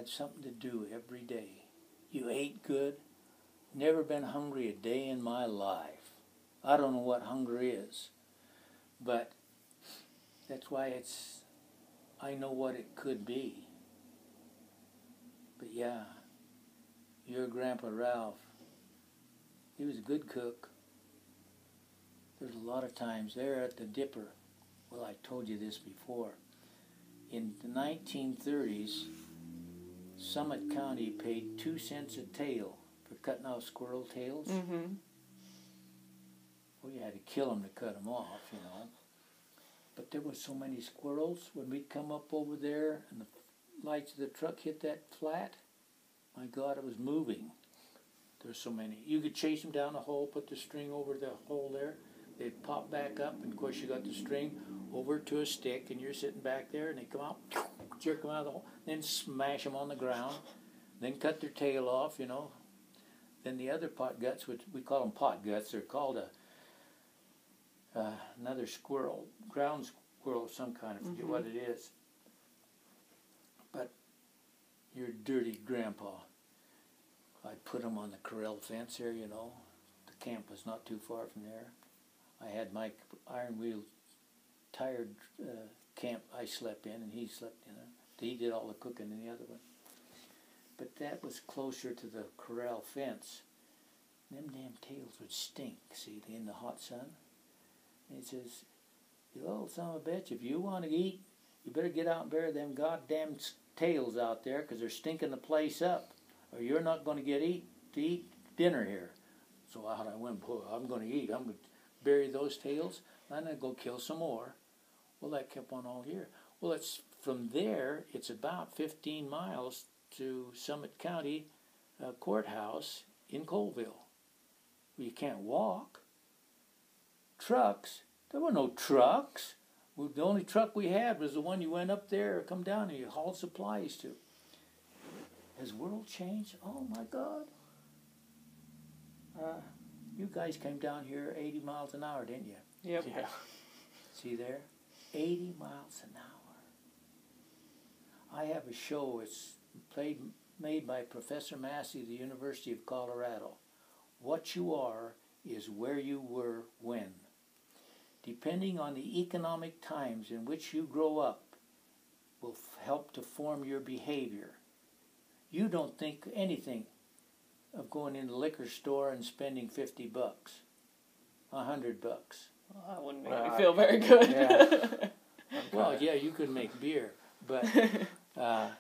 had something to do every day. You ate good. Never been hungry a day in my life. I don't know what hunger is, but that's why I know what it could be. But yeah, your Grandpa Ralph, he was a good cook. There's a lot of times there at the Dipper, well, I told you this before, in the 1930s, Summit County paid 2 cents a tail for cutting off squirrel tails. Mm-hmm. Well, you had to kill them to cut them off, you know. But there was so many squirrels when we'd come up over there and the lights of the truck hit that flat. My God, it was moving. There's so many. You could chase them down the hole, put the string over the hole there. They'd pop back up, and of course you got the string over to a stick, and you're sitting back there, and they come out, jerk them out of the hole, then smash them on the ground, then cut their tail off, you know. Then the other pot guts, which we call them pot guts, they're called another squirrel, ground squirrel of some kind, I forget what it is. But your dirty grandpa, I'd put them on the corral fence there, you know. The camp was not too far from there. I had my iron wheel tired camp I slept in, and he slept in it. He did all the cooking in the other one. But that was closer to the corral fence. Them damn tails would stink, see, in the hot sun. And he says, "You little son of a bitch, if you want to eat, you better get out and bury them goddamn tails out there, because they're stinking the place up, or you're not going to get to eat dinner here." So out I went, boy, I'm going to eat. I'm going to bury those tails, and I'm going to go kill some more. Well, that kept on all year. Well, it's from there, it's about 15 miles to Summit County Courthouse in Colville. Well, you can't walk. Trucks, there were no trucks. The only truck we had was the one you went up there or come down and you hauled supplies to. Has the world changed? Oh my God. You guys came down here 80 miles an hour, didn't you? Yep. Yeah. See there? 80 miles an hour. I have a show, it's made by Professor Massey of the University of Colorado. What you are is where you were when. Depending on the economic times in which you grow up will help to form your behavior. You don't think anything of going in the liquor store and spending $50, $100. Well, that wouldn't make me feel very good. Yeah. Well, yeah, you could make beer, but back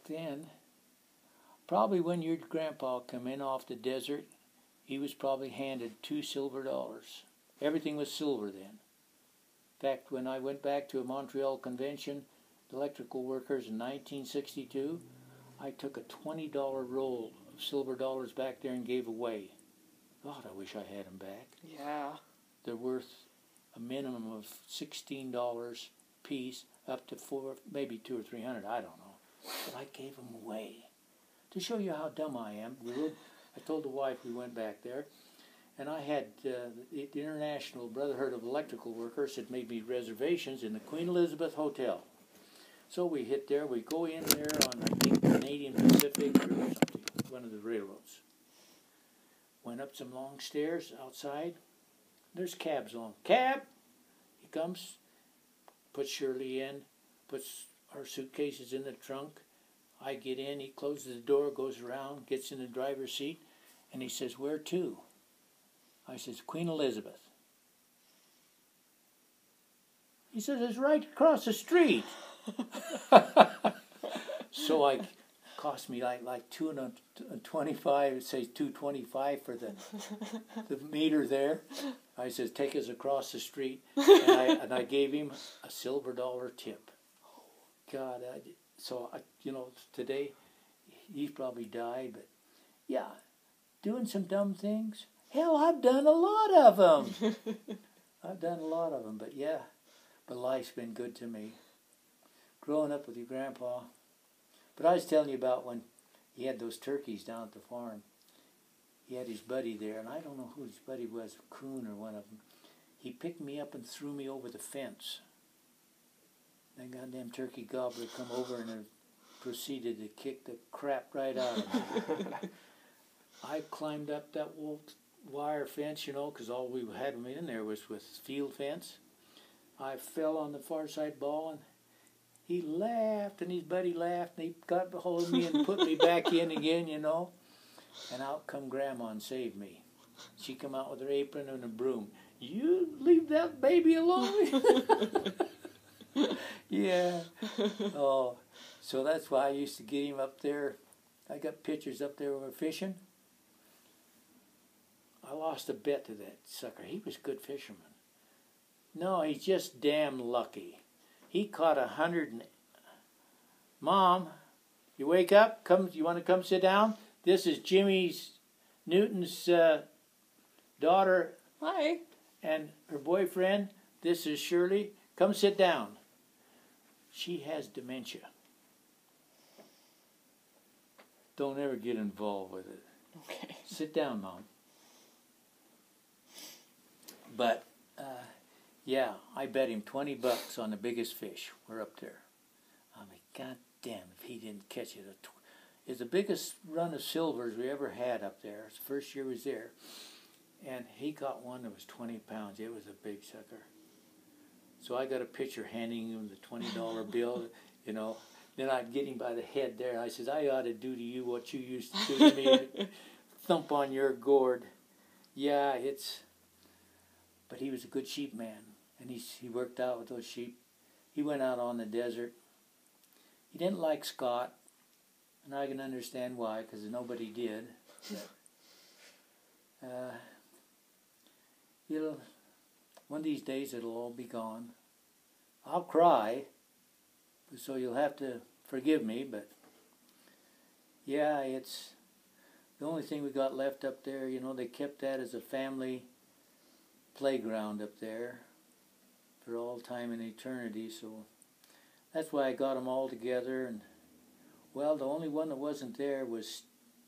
then, probably when your grandpa came in off the desert, he was probably handed $2 silver. Everything was silver then. In fact, when I went back to a Montreal convention, electrical workers in 1962, I took a $20 roll of silver dollars back there and gave away. God, I wish I had them back. Yeah. They're worth a minimum of $16 a piece, up to maybe $200 or $300. I don't know. But I gave them away. To show you how dumb I am, I told the wife we went back there, and I had the International Brotherhood of Electrical Workers had made me reservations in the Queen Elizabeth Hotel. So we hit there, we go in there on, I think, Canadian Pacific or something, one of the railroads. Went up some long stairs outside. There's cabs on. Cab! He comes, puts Shirley in, puts our suitcases in the trunk. I get in, he closes the door, goes around, gets in the driver's seat, and he says, "Where to?" I says, "Queen Elizabeth." He says, "It's right across the street." So it cost me like $2.25. It says $2.25 for the meter there. I says, "Take us across the street," and I gave him a silver dollar tip. God, today he's probably died, but yeah, doing some dumb things. Hell, I've done a lot of them. But yeah, but life's been good to me. Growing up with your grandpa. But I was telling you about when he had those turkeys down at the farm. He had his buddy there, and I don't know who his buddy was, Coon or one of them. He picked me up and threw me over the fence. That goddamn turkey gobbler come over and proceeded to kick the crap right out of me. I climbed up that old wire fence, you know, because all we had them in there was with field fence. I fell on the far side ball, and he laughed, and his buddy laughed, and he got a hold of me and put me back in again, you know. And out come Grandma and saved me. She come out with her apron and a broom. You leave that baby alone? Yeah. Oh, so that's why I used to get him up there. I got pictures up there when we were fishing. I lost a bet to that sucker. He was a good fisherman. No, he's just damn lucky. He caught 100. Mom, you wake up? Come. You want to come sit down? This is Jimmy's Newton's daughter. Hi. And her boyfriend. This is Shirley. Come sit down. She has dementia. Don't ever get involved with it. Okay. Sit down, Mom. But, yeah, I bet him $20 on the biggest fish. We're up there. I mean, God damn, if he didn't catch it. It's the biggest run of silvers we ever had up there. It's the first year we was there. And he got one that was 20 pounds. It was a big sucker. So I got a picture handing him the $20 bill, you know. Then I'd get him by the head there. I says, I ought to do to you what you used to do to me. Thump on your gourd. Yeah, but he was a good sheep man. And he worked out with those sheep. He went out on the desert. He didn't like Scott. And I can understand why, because nobody did. But, one of these days it'll all be gone. I'll cry, so you'll have to forgive me, but yeah, it's the only thing we got left up there. You know, they kept that as a family playground up there for all time and eternity, so that's why I got them all together. And well, the only one that wasn't there was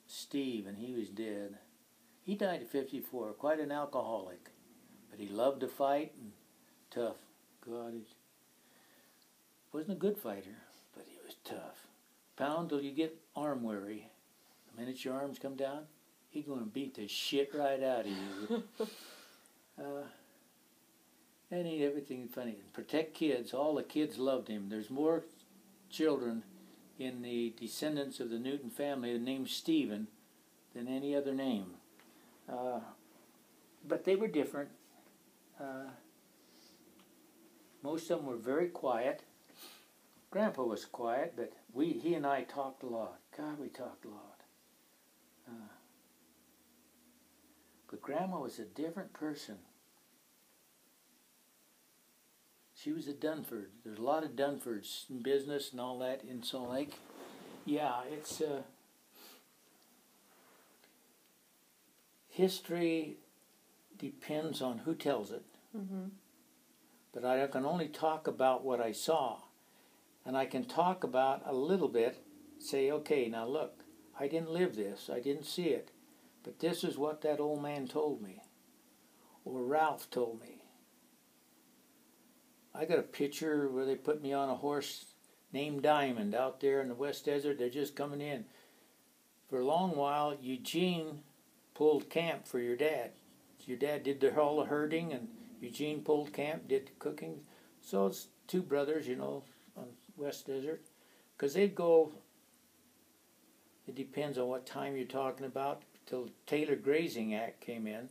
Steve, and he was dead. He died at 54, quite an alcoholic. But he loved to fight and tough. God, he wasn't a good fighter, but he was tough. Pound till you get arm weary. The minute your arms come down, he's going to beat the shit right out of you. And he everything funny. Protect kids. All the kids loved him. There's more children in the descendants of the Newton family named Stephen than any other name. But they were different. Most of them were very quiet. Grandpa was quiet, but he and I talked a lot. God, we talked a lot. But Grandma was a different person. She was a Dunford. There's a lot of Dunfords in business and all that in Salt Lake. Yeah, it's history depends on who tells it. Mm-hmm. But I can only talk about what I saw. And I can talk about a little bit, say, okay, now look, I didn't live this, I didn't see it, but this is what that old man told me, or Ralph told me. I got a picture where they put me on a horse named Diamond out there in the West Desert. They're just coming in. For a long while, Eugene pulled camp for your dad. Your dad did all the herding, and Eugene pulled camp, did the cooking. So it's two brothers, you know, on West Desert. Because they'd go, it depends on what time you're talking about, till the Taylor Grazing Act came in.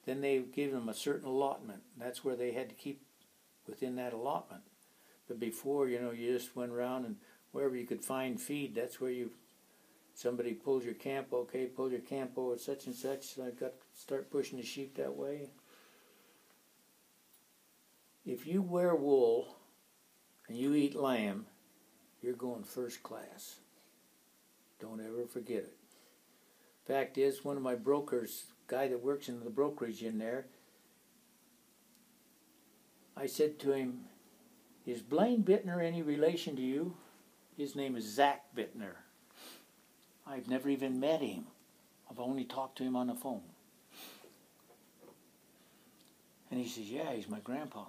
Then they gave them a certain allotment. That's where they had to keep within that allotment. But before, you know, you just went around and wherever you could find feed, that's where somebody pulls your camp, okay, pull your camp over such and such, so I got to start pushing the sheep that way. If you wear wool and you eat lamb, you're going first class. Don't ever forget it. Fact is, one of my brokers, guy that works in the brokerage in there, I said to him, is Blaine Bittner any relation to you? His name is Zach Bittner. I've never even met him. I've only talked to him on the phone. And he says, yeah, he's my grandpa.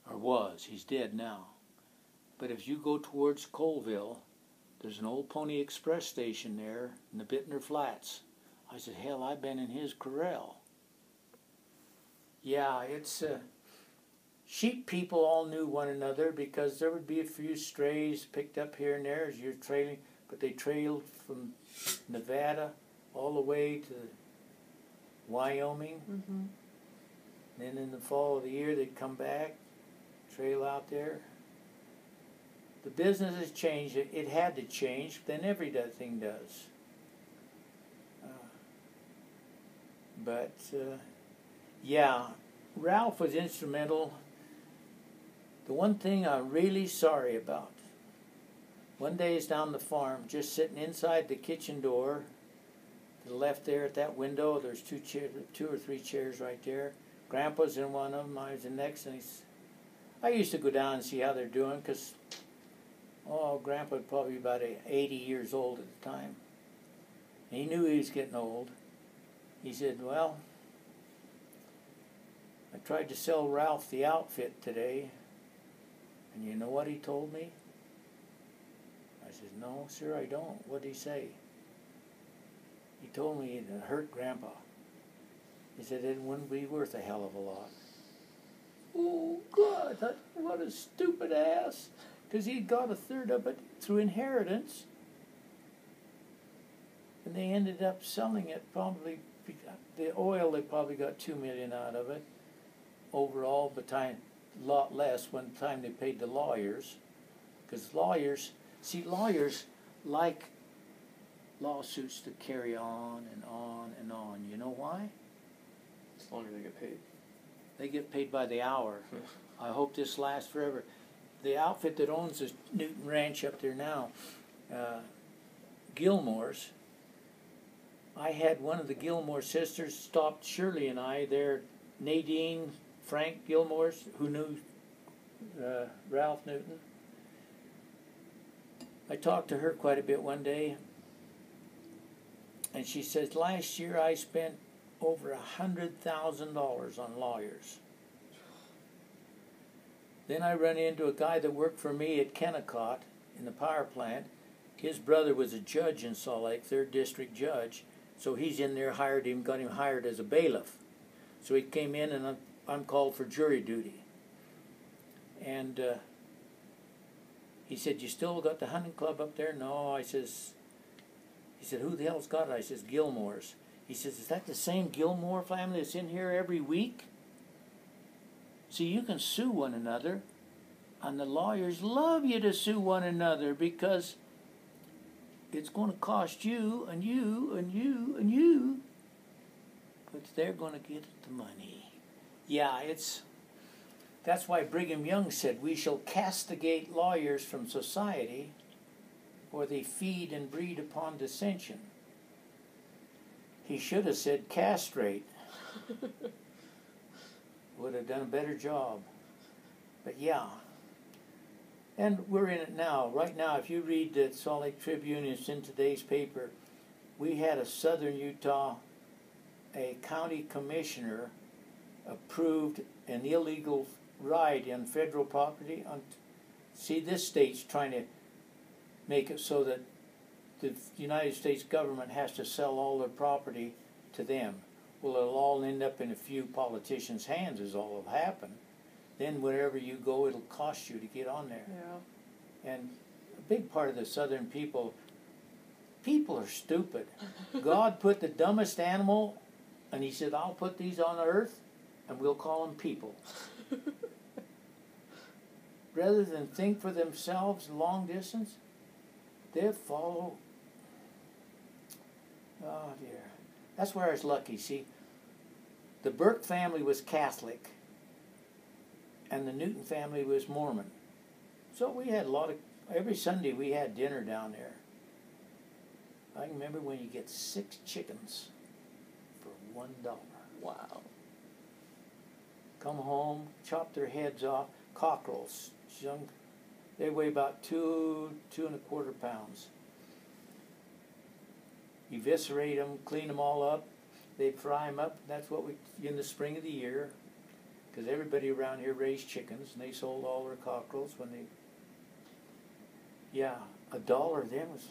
Or was. He's dead now. But if you go towards Colville, There's an old Pony Express station there in the Bittner Flats. I said, hell, I've been in his corral. Yeah, it's sheep people all knew one another because there would be a few strays picked up here and there as you're trailing, but they trailed from Nevada all the way to Wyoming. Mm-hmm. Then in the fall of the year they'd come back, trail out there. The business has changed. It had to change, then everything does. Yeah, Ralph was instrumental. The one thing I'm really sorry about, one day he's down the farm, just sitting inside the kitchen door, to the left there at that window, there's two or three chairs right there. Grandpa's in one of them, I was in the next, and I used to go down and see how they're doing, because, Grandpa was probably about 80 years old at the time. And he knew he was getting old. He said, well, I tried to sell Ralph the outfit today, and you know what he told me? I said, no, sir, I don't. What did he say? He told me it hurt Grandpa. He said it wouldn't be worth a hell of a lot. Oh, God, I thought, what a stupid ass. Because he'd got a third of it through inheritance. And they ended up selling it probably, the oil, they probably got $2 million out of it. Overall, but a lot less when time they paid the lawyers. Because lawyers like lawsuits to carry on and on and on. You know why? As long as they get paid. They get paid by the hour. I hope this lasts forever. The outfit that owns the Newton Ranch up there now, Gilmore's, I had one of the Gilmore sisters stopped Shirley and I there, Nadine Frank Gilmore's, who knew Ralph Newton. I talked to her quite a bit one day, and she says, last year I spent over $100,000 on lawyers. Then I run into a guy that worked for me at Kennecott in the power plant. His brother was a judge in Salt Lake, 3rd District judge. So he's in there, got him hired as a bailiff. So he came in and I'm called for jury duty. And he said, you still got the hunting club up there? No, he said, who the hell's got it? I says, Gilmore's. He says, is that the same Gilmore family that's in here every week? See, you can sue one another, and the lawyers love you to sue one another because it's going to cost you and you and you and you, but they're going to get the money. Yeah, that's why Brigham Young said, we shall castigate lawyers from society, for they feed and breed upon dissension. He should have said castrate. Would have done a better job. But yeah. And we're in it now. Right now, if you read the Salt Lake Tribune, it's in today's paper, we had a southern Utah, a county commissioner approved an illegal ride on federal property. See, this state's trying to make it so that the United States government has to sell all their property to them. Well, it'll all end up in a few politicians' hands is all that'll happen. Then wherever you go, it'll cost you to get on there. Yeah. And a big part of the southern people are stupid. God put the dumbest animal, and he said, I'll put these on earth, and we'll call them people. Rather than think for themselves long distance, they follow. Oh, dear. That's where I was lucky, see. The Burke family was Catholic, and the Newton family was Mormon. So we had every Sunday we had dinner down there. I can remember when you get 6 chickens for $1. Wow. Come home, chop their heads off, cockerels, young, they weigh about 2.25 pounds. Eviscerate them, clean them all up. They'd fry them up. That's what we, in the spring of the year, because everybody around here raised chickens, and they sold all their cockerels when they, yeah. $1 then was